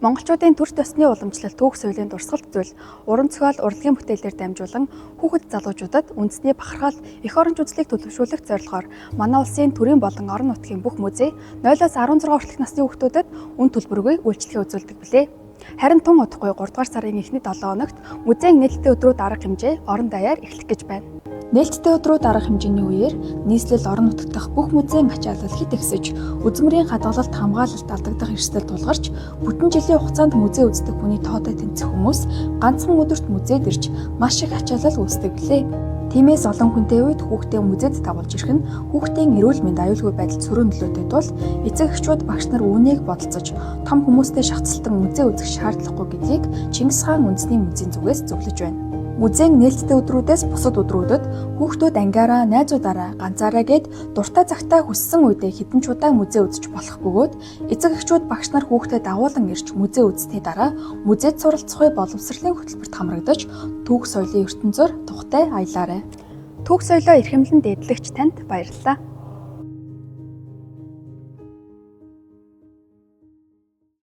Монголчуудын төр төсний уламжлалт түүх соёлын дурсгалт зүйл уран зохиол, урлагийн бүтээлээр дамжуулан хүүхэд залуучуудад үндэсний бахархал, эх оронч үзлийг төлөвшүүлэх зорилгоор манай улсын төрийн болон орон нутгийн бүх музей 0-16 хүртэлх насны хүүхдүүдэд үн төлбөргүй үйлчлэгээ үзүүлдэг билээ. Харин тун удахгүй 3 дугаар сарын эхний 7 хоногт музейн нээлттэй өдрүүд арга хэмжээ орон даяар эхлэх гэж байна. Нээлттэй өдрүүд арга хэмжээний үеэр нийслэл орон нутагт дахь бүх музейн ачаалал хит ихсэж, үзмэрийн хадгалалт хамгаалалт алдагдах эрсдэл тулгарч, бүтэн жилийн хугацаанд музей үздэг хүний тоотой тэнцэх хүмүүс ганцхан өдөрт музейд ирж маш их ачаалал үүсдэг билээ. Тиймээс олон хүнтэй үед хүүхдээ музейд дагуулж ирэх нь хүүхдийн эрүүл мэнд аюулгүй байдалд сөрөг нөлөөтэй тул эцэг эхчүүд багш нар үүнийг бодолцож том хүмүүстэй шахацлалтан музей үзэх шаардлагагүй гэдгийг Чингис хаан үндэсний музейн зүгээс зөвлөж байна. Музейн нээлттэй өдрүүдээс бусад өдрүүдэд хүүхдүүд ангиараа, найзуудаараа, ганцаараа гээд дуртай цагтаа хүссэн үедээ хэдэн ч удаа музей үзэж болох бөгөөд эцэг эхчүүд багш нар хүүхдэд дагуулan ирж музей үзсний дараа музейд суралцах боловсролын хөтөлбөрт хамрагдаж түүх соёлын ертөнцөөр тухтай аялаарай. Түүх соёлоо эрхэмлэн дээдлэгч танд баярлалаа.